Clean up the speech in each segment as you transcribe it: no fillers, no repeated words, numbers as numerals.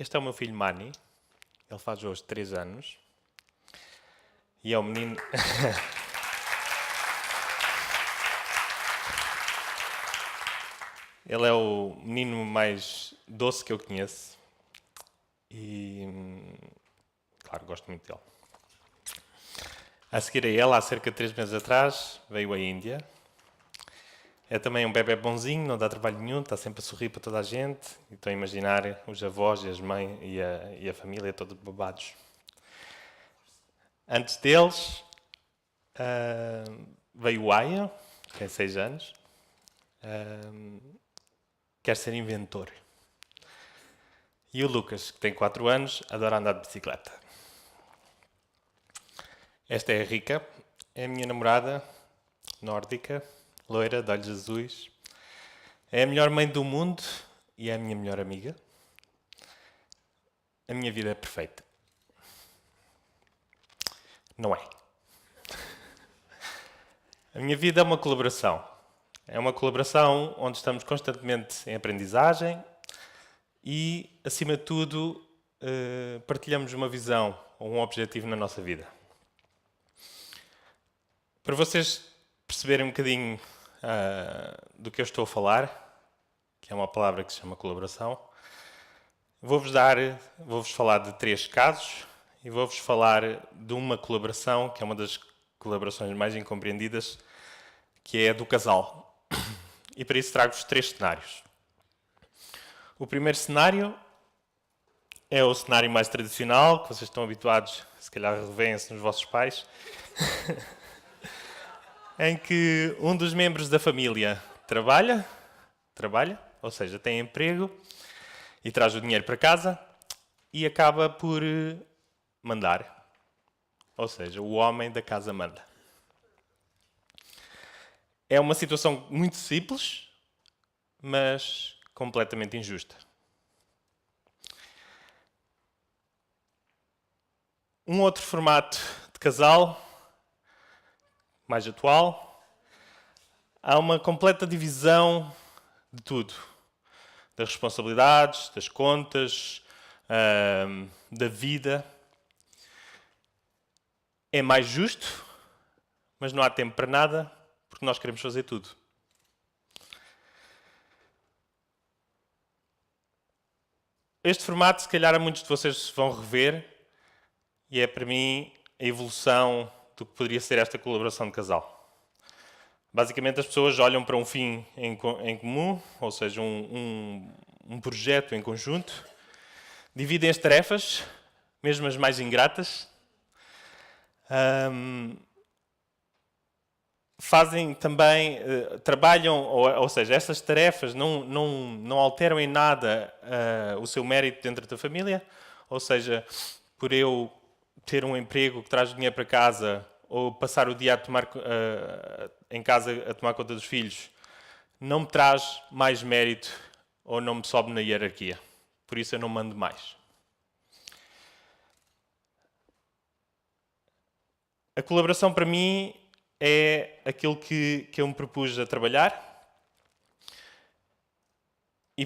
Este é o meu filho Mani. Ele faz hoje 3 anos. E é o menino... Ele é o menino mais doce que eu conheço. E, claro, gosto muito dele. A seguir a ele, há cerca de 3 meses atrás, veio a Índia. É também um bebê bonzinho, não dá trabalho nenhum, está sempre a sorrir para toda a gente. E estou a imaginar os avós e as mães e a família todos babados. Antes deles, veio o Aya, que tem 6 anos. Quer ser inventor. E o Lucas, que tem 4 anos, adora andar de bicicleta. Esta é a Rica, é a minha namorada nórdica, loira, de olhos azuis. É a melhor mãe do mundo e é a minha melhor amiga. A minha vida é perfeita. Não é. A minha vida é uma colaboração. É uma colaboração onde estamos constantemente em aprendizagem e, acima de tudo, partilhamos uma visão ou um objetivo na nossa vida. Para vocês perceberem um bocadinho do que eu estou a falar, que é uma palavra que se chama colaboração, vou-vos falar de 3 casos e vou-vos falar de uma colaboração, que é uma das colaborações mais incompreendidas, que é a do casal. E para isso trago-vos 3 cenários. O primeiro cenário é o cenário mais tradicional, que vocês estão habituados, se calhar revêem-se nos vossos pais, em que um dos membros da família trabalha, ou seja, tem emprego e traz o dinheiro para casa e acaba por mandar. Ou seja, o homem da casa manda. É uma situação muito simples, mas completamente injusta. Um outro formato de casal, mais atual, há uma completa divisão de tudo. Das responsabilidades, das contas, da vida. É mais justo, mas não há tempo para nada, porque nós queremos fazer tudo. Este formato, se calhar, a muitos de vocês vão rever, e é para mim a evolução do que poderia ser esta colaboração de casal. Basicamente, as pessoas olham para um fim em comum, ou seja, um projeto em conjunto, dividem as tarefas, mesmo as mais ingratas, fazem também, trabalham, ou seja, essas tarefas não alteram em nada o seu mérito dentro da família, ou seja, por eu ter um emprego que traz dinheiro para casa ou passar o dia em casa a tomar conta dos filhos, não me traz mais mérito ou não me sobe na hierarquia. Por isso eu não mando mais. A colaboração para mim é aquilo que eu me propus a trabalhar. E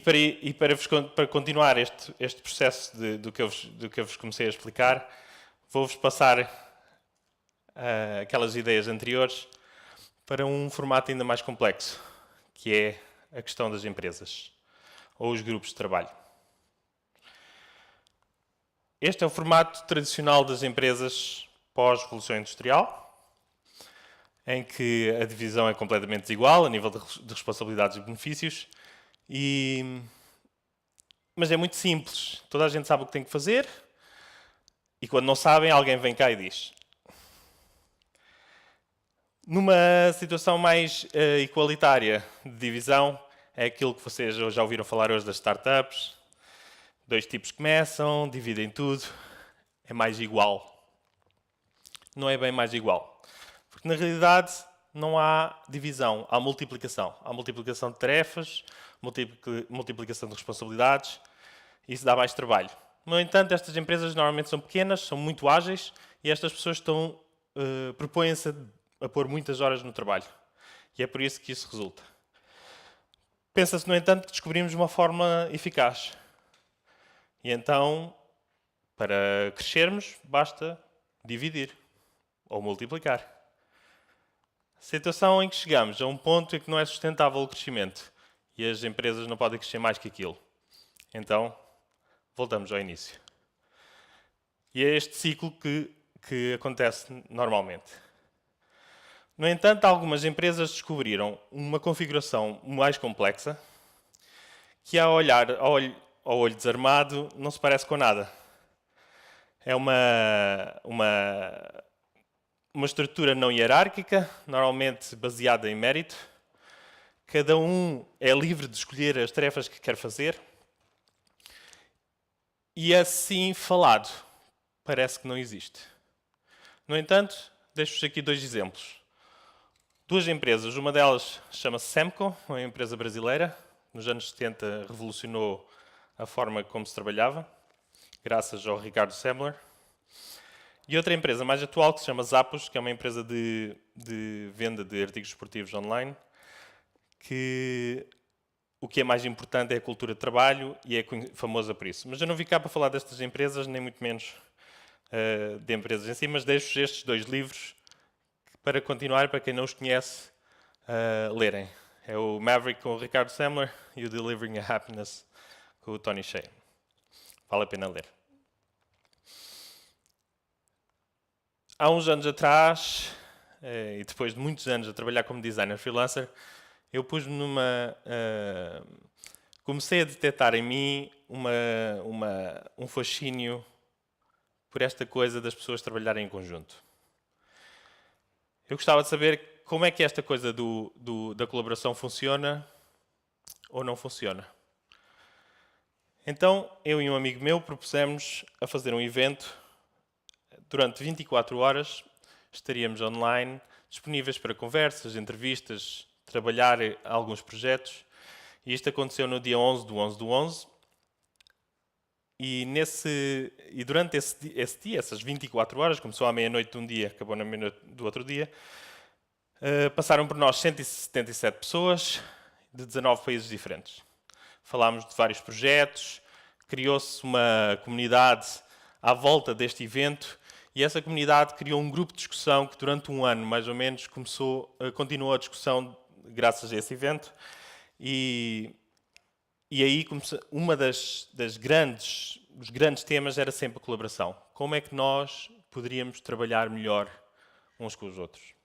para continuar este processo do que eu vos comecei a explicar, vou-vos passar aquelas ideias anteriores para um formato ainda mais complexo, que é a questão das empresas ou os grupos de trabalho. Este é o formato tradicional das empresas pós-Revolução Industrial, em que a divisão é completamente desigual a nível de responsabilidades e benefícios, mas é muito simples. Toda a gente sabe o que tem que fazer e quando não sabem, alguém vem cá e diz. Numa situação mais igualitária de divisão, é aquilo que vocês já ouviram falar hoje das startups. 2 tipos começam, dividem tudo, é mais igual. Não é bem mais igual. Porque na realidade não há divisão, há multiplicação. Há multiplicação de tarefas, multiplicação de responsabilidades, e isso dá mais trabalho. No entanto, estas empresas normalmente são pequenas, são muito ágeis, e estas pessoas propõem-se a pôr muitas horas no trabalho. E é por isso que isso resulta. Pensa-se, no entanto, que descobrimos uma forma eficaz. E então, para crescermos, basta dividir ou multiplicar. Situação em que chegamos a um ponto em que não é sustentável o crescimento e as empresas não podem crescer mais que aquilo. Então, voltamos ao início. E é este ciclo que acontece normalmente. No entanto, algumas empresas descobriram uma configuração mais complexa que, ao olhar ao olho desarmado, não se parece com nada. É uma estrutura não hierárquica, normalmente baseada em mérito. Cada um é livre de escolher as tarefas que quer fazer. E assim falado, parece que não existe. No entanto, deixo-vos aqui 2 exemplos. 2 empresas, uma delas chama-se Semco, uma empresa brasileira. Nos anos 70 revolucionou a forma como se trabalhava, graças ao Ricardo Semler. E outra empresa mais atual que se chama Zappos, que é uma empresa de venda de artigos esportivos online, que o que é mais importante é a cultura de trabalho e é famosa por isso. Mas eu não vim cá para falar destas empresas, nem muito menos de empresas em si, mas deixo estes 2 livros para continuar, para quem não os conhece, lerem. É o Maverick com o Ricardo Semler e o Delivering a Happiness com o Tony Hsieh. Vale a pena ler. Há uns anos atrás, e depois de muitos anos a trabalhar como designer freelancer, eu pus-me comecei a detectar em mim um fascínio por esta coisa das pessoas trabalharem em conjunto. Eu gostava de saber como é que esta coisa da colaboração funciona ou não funciona. Então, eu e um amigo meu propusemos a fazer um evento. Durante 24 horas estaríamos online, disponíveis para conversas, entrevistas, trabalhar alguns projetos. E isto aconteceu no dia 11 do 11 do 11. E durante esse dia, essas 24 horas, começou à meia-noite de um dia, acabou na meia-noite do outro dia, passaram por nós 177 pessoas de 19 países diferentes. Falámos de vários projetos, criou-se uma comunidade à volta deste evento e essa comunidade criou um grupo de discussão que durante um ano, mais ou menos, continuou a discussão graças a esse evento. E aí, dos grandes temas era sempre a colaboração. Como é que nós poderíamos trabalhar melhor uns com os outros?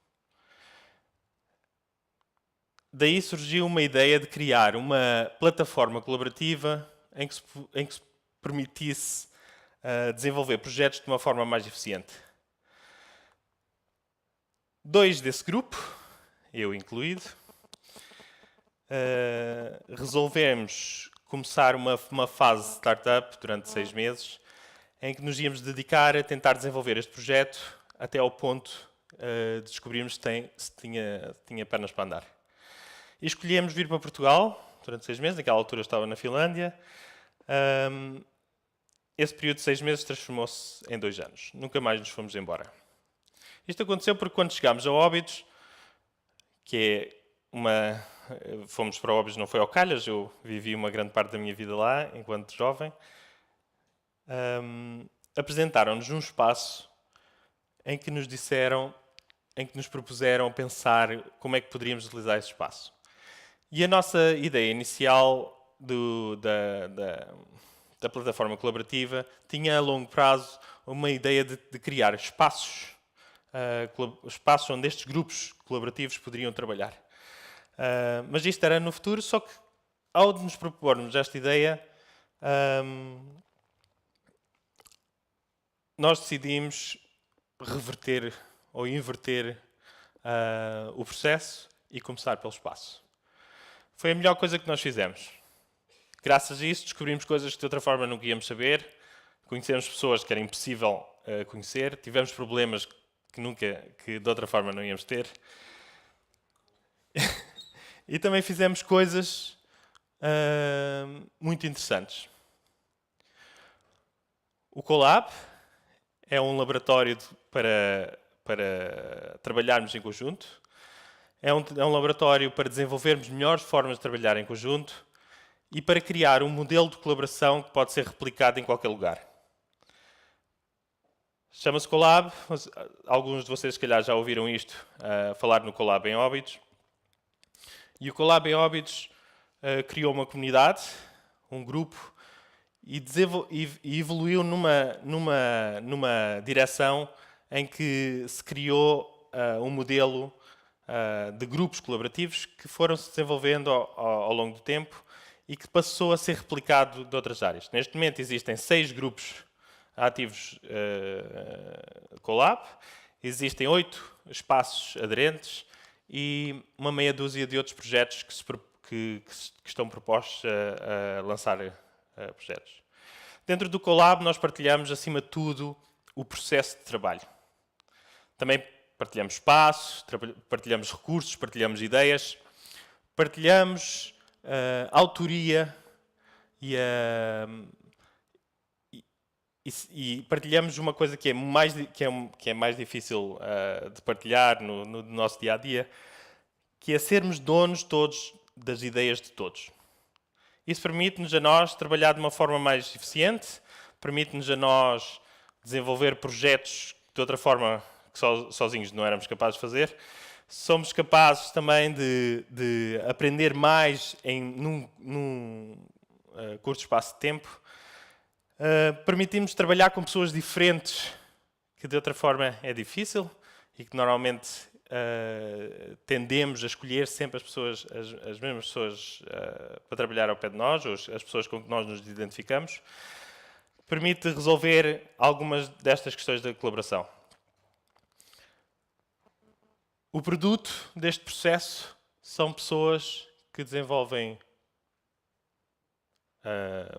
Daí surgiu uma ideia de criar uma plataforma colaborativa em que se permitisse desenvolver projetos de uma forma mais eficiente. 2 desse grupo, eu incluído, resolvemos começar uma fase de startup durante 6 meses em que nos íamos dedicar a tentar desenvolver este projeto até ao ponto de descobrirmos se tinha pernas para andar. E escolhemos vir para Portugal durante 6 meses, naquela altura eu estava na Finlândia. Esse período de 6 meses transformou-se em 2 anos. Nunca mais nos fomos embora. Isto aconteceu porque quando chegámos a Óbidos, fomos para Óbidos, não foi ao Calhas, eu vivi uma grande parte da minha vida lá, enquanto jovem. Apresentaram-nos um espaço em que nos propuseram pensar como é que poderíamos utilizar esse espaço. E a nossa ideia inicial da plataforma colaborativa tinha a longo prazo uma ideia de criar espaços onde estes grupos colaborativos poderiam trabalhar. Mas isto era no futuro, só que ao nos propormos esta ideia, nós decidimos reverter ou inverter o processo e começar pelo espaço. Foi a melhor coisa que nós fizemos. Graças a isso descobrimos coisas que de outra forma não íamos saber, conhecemos pessoas que era impossível conhecer, tivemos problemas que de outra forma não íamos ter. E também fizemos coisas muito interessantes. O Colab é um laboratório para trabalharmos em conjunto. É um laboratório para desenvolvermos melhores formas de trabalhar em conjunto e para criar um modelo de colaboração que pode ser replicado em qualquer lugar. Chama-se Colab. Alguns de vocês, se calhar, já ouviram isto falar no Colab em Óbidos. E o Colab em Óbidos criou uma comunidade, um grupo, e evoluiu numa direção em que se criou um modelo de grupos colaborativos que foram se desenvolvendo ao longo do tempo e que passou a ser replicado de outras áreas. Neste momento existem 6 grupos ativos Colab, existem 8 espaços aderentes e uma meia dúzia de outros projetos que estão propostos a lançar projetos. Dentro do Colab nós partilhamos, acima de tudo, o processo de trabalho. Também partilhamos espaço, partilhamos recursos, partilhamos ideias, partilhamos autoria e partilhamos uma coisa que é mais difícil de partilhar no nosso dia-a-dia, que é sermos donos todos das ideias de todos. Isso permite-nos a nós trabalhar de uma forma mais eficiente, permite-nos a nós desenvolver projetos que de outra forma que sozinhos não éramos capazes de fazer. Somos capazes também de aprender mais num curto espaço de tempo. Permitimos trabalhar com pessoas diferentes, que de outra forma é difícil e que normalmente tendemos a escolher sempre as mesmas pessoas para trabalhar ao pé de nós, ou as pessoas com que nós nos identificamos. Permite resolver algumas destas questões da colaboração. O produto deste processo são pessoas que desenvolvem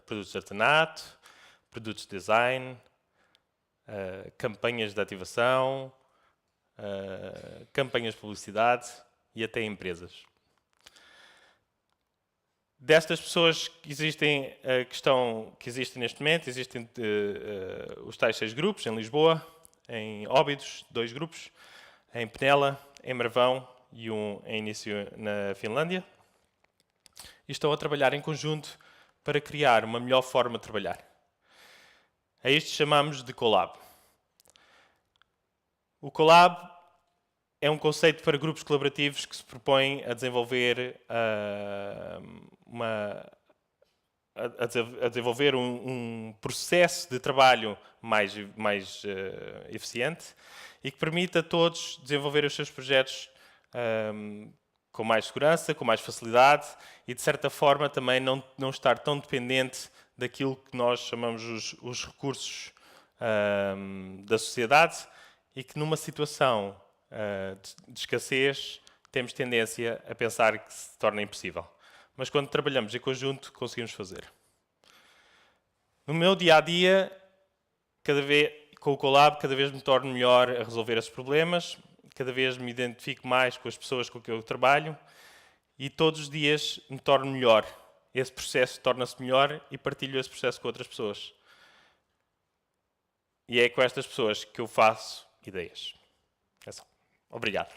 produtos de artesanato, produtos de design, campanhas de ativação, campanhas de publicidade e até empresas. Destas pessoas que existem neste momento, existem os tais 6 grupos em Lisboa, em Óbidos, 2 grupos, em Penela, em Marvão e um em início na Finlândia. E estão a trabalhar em conjunto para criar uma melhor forma de trabalhar. A isto chamamos de Colab. O Colab é um conceito para grupos colaborativos que se propõem a desenvolver um processo de trabalho mais eficiente e que permite a todos desenvolver os seus projetos com mais segurança, com mais facilidade e, de certa forma, também não estar tão dependente daquilo que nós chamamos os recursos da sociedade e que, numa situação de escassez, temos tendência a pensar que se torna impossível. Mas quando trabalhamos em conjunto, conseguimos fazer. No meu dia-a-dia, com o Colab, cada vez me torno melhor a resolver esses problemas, cada vez me identifico mais com as pessoas com que eu trabalho e todos os dias me torno melhor. Esse processo torna-se melhor e partilho esse processo com outras pessoas. E é com estas pessoas que eu faço ideias. É só. Obrigado.